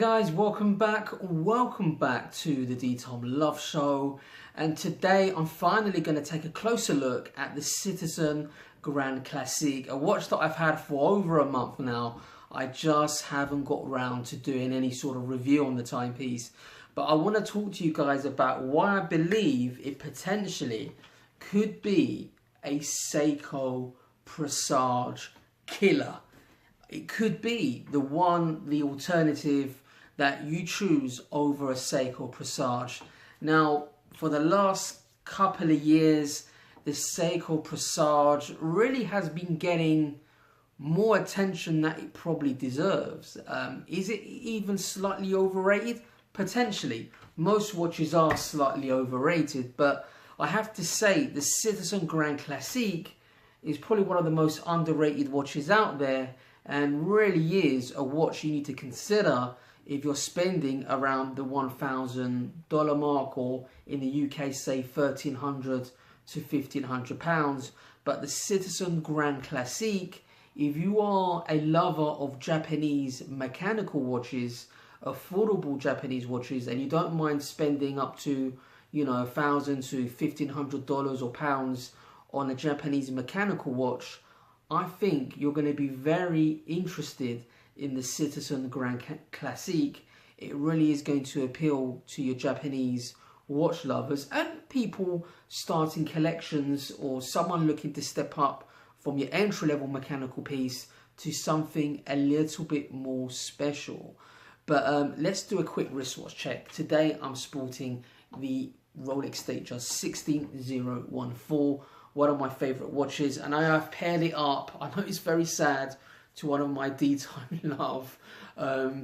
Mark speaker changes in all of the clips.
Speaker 1: guys, welcome back to the DeeTimeLove show, and today I'm finally going to take a closer look at the Citizen Grand Classique, a watch that I've had for over a month now. I just haven't got around to doing any sort of review on the timepiece, but I want to talk to you guys about why I believe it potentially could be a Seiko Presage killer. It could be the alternative that you choose over a Seiko Presage. Now, for the last couple of years, the Seiko Presage really has been getting more attention than it probably deserves. Is it even slightly overrated? Potentially. Most watches are slightly overrated, but I have to say the Citizen Grand Classique is probably one of the most underrated watches out there, and really is a watch you need to consider if you're spending around the $1,000 mark, or in the UK say £1,300 to £1,500. But the Citizen Grand Classique, if you are a lover of Japanese mechanical watches, affordable Japanese watches, and you don't mind spending up to, you know, $1,000 to $1,500 or pounds on a Japanese mechanical watch, I think you're going to be very interested in the Citizen Grand Classique. It really is going to appeal to your Japanese watch lovers and people starting collections, or someone looking to step up from your entry-level mechanical piece to something a little bit more special. But let's do a quick wristwatch check. Today I'm sporting the Rolex Datejust 16014. One of my favourite watches, and I have paired it up, I know it's very sad, to one of my DeeTimeLove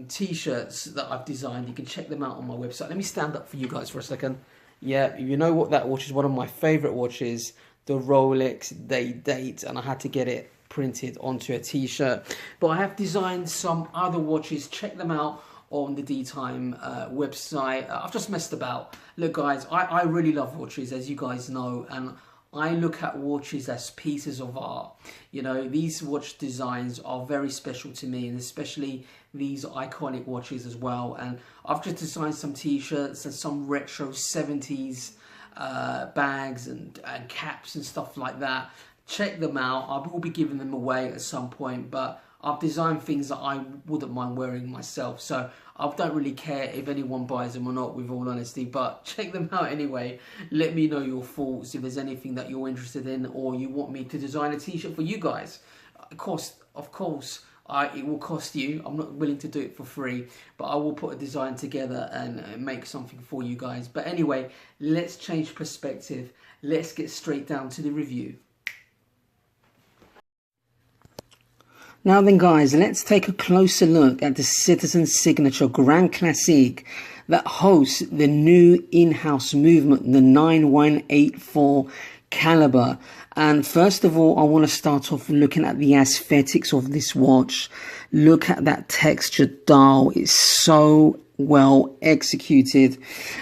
Speaker 1: t-shirts that I've designed. You can check them out on my website. Let me stand up for you guys for a second. Yeah, you know what, that watch is one of my favourite watches, the Rolex Date, and I had to get it printed onto a t-shirt. But I have designed some other watches. Check them out on the DeeTime website. I've just messed about. Look guys, I really love watches, as you guys know, and I look at watches as pieces of art. You know, these watch designs are very special to me, and especially these iconic watches as well. And I've just designed some t-shirts and some retro 70s bags and caps and stuff like that. Check them out. I will be giving them away at some point, but I've designed things that I wouldn't mind wearing myself, so I don't really care if anyone buys them or not, with all honesty. But check them out anyway. Let me know your thoughts, if there's anything that you're interested in, or you want me to design a t-shirt for you guys. Of course, it will cost you. I'm not willing to do it for free, but I will put a design together and make something for you guys. But anyway, let's change perspective. Let's get straight down to the review. Now then guys, let's take a closer look at the Citizen Signature Grand Classique that hosts the new in-house movement, the 9184 caliber. And first of all, I want to start off looking at the aesthetics of this watch. Look at that textured dial. It's so well executed.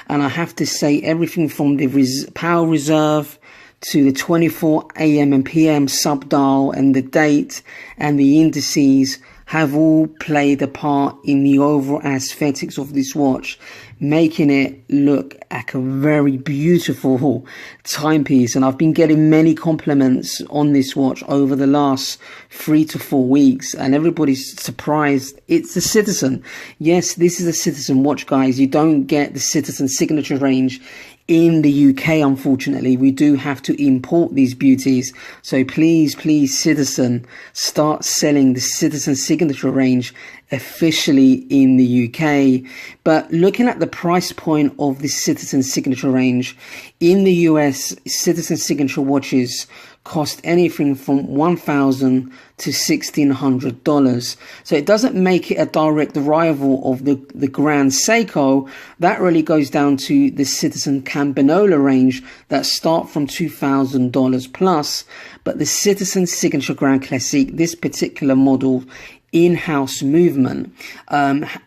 Speaker 1: And I have to say, everything from the power reserve to the 24 AM and PM sub-dial and the date and the indices have all played a part in the overall aesthetics of this watch, making it look like a very beautiful timepiece. And I've been getting many compliments on this watch over the last 3 to 4 weeks, and everybody's surprised it's a Citizen. Yes, this is a Citizen watch, guys. You don't get the Citizen Signature range in the UK, unfortunately. We do have to import these beauties. So please, Citizen, start selling the Citizen Signature range officially in the UK. But looking at the price point of the Citizen Signature range, in the US, Citizen Signature watches cost anything from $1,000 to $1,600. So it doesn't make it a direct rival of the Grand Seiko. That really goes down to the Citizen Campanola range that start from $2,000 plus. But the Citizen Signature Grand Classique, this particular model, in-house movement,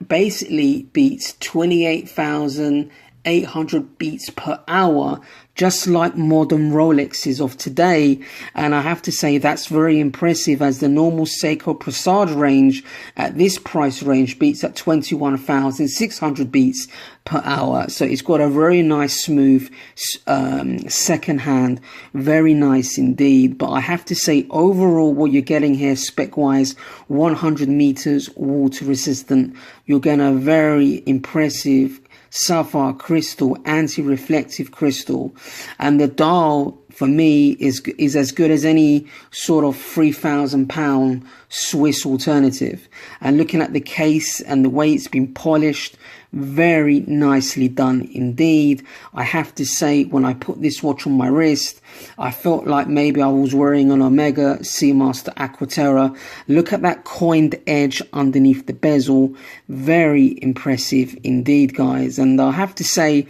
Speaker 1: basically beats $28,000 800 beats per hour, just like modern Rolexes of today. And I have to say that's very impressive, as the normal Seiko Presage range at this price range beats at 21,600 beats per hour. So it's got a very nice smooth second hand, very nice indeed. But I have to say overall what you're getting here spec wise, 100 meters water resistant. You're getting a very impressive sapphire crystal, anti-reflective crystal, and the dial for me is as good as any sort of £3,000 Swiss alternative. And looking at the case and the way it's been polished, very nicely done indeed. I have to say, when I put this watch on my wrist, I felt like maybe I was wearing an Omega Seamaster Aquaterra. Look at that coined edge underneath the bezel. Very impressive indeed, guys. And I have to say,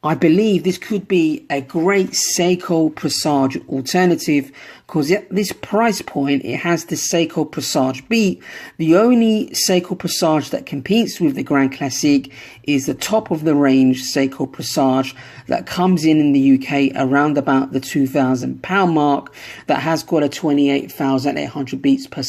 Speaker 1: I believe this could be a great Seiko Presage alternative, because at this price point it has the Seiko Presage beat. The only Seiko Presage that competes with the Grand Classique is the top of the range Seiko Presage that comes in the UK around about the £2,000 mark, that has got a 28,800 beats per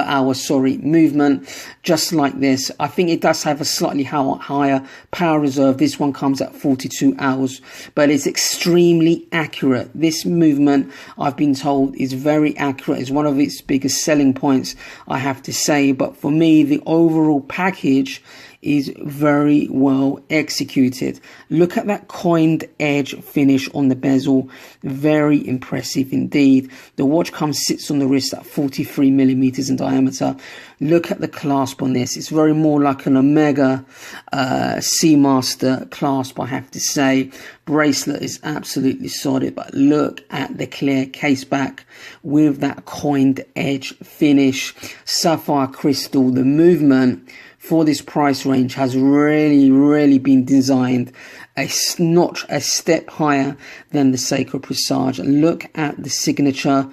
Speaker 1: hour movement, just like this. I think it does have a slightly higher power reserve. This one comes at 42 hours, but it's extremely accurate. This movement, I've been told, is very accurate. It's one of its biggest selling points, I have to say. But for me, the overall package is very well executed. Look at that coined edge finish on the bezel, very impressive indeed. The watch sits on the wrist at 43 millimeters in diameter. Look at the clasp on this. It's very more like an Omega Seamaster clasp, I have to say. Bracelet is absolutely solid, but look at the clear case back with that coined edge finish. Sapphire crystal, the movement for this price range has really been designed a step higher than the Seiko Presage. Look at the signature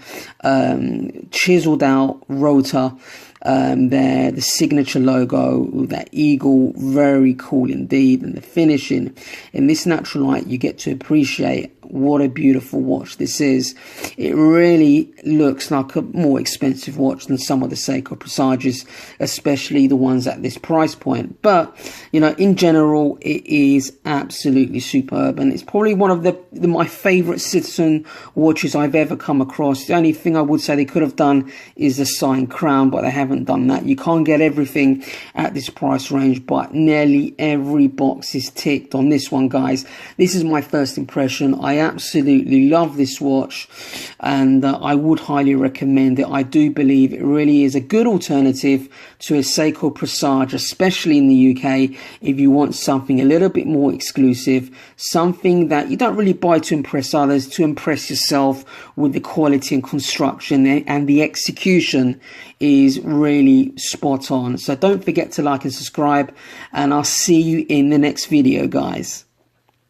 Speaker 1: chiseled out rotor there, the signature logo, that eagle, very cool indeed. And the finishing in this natural light, you get to appreciate what a beautiful watch this is. It really looks like a more expensive watch than some of the Seiko Presages, especially the ones at this price point. But you know, in general, it is absolutely superb, and it's probably one of my favorite Citizen watches I've ever come across. The only thing I would say they could have done is a signed crown, but they haven't done that. You can't get everything at this price range, but nearly every box is ticked on this one, guys. This is my first impression. I absolutely love this watch, and I would highly recommend it. I do believe it really is a good alternative to a Seiko Presage, especially in the UK, if you want something a little bit more exclusive, something that you don't really buy to impress others, to impress yourself with the quality and construction, and the execution is really spot on. So don't forget to like and subscribe, and I'll see you in the next video, guys.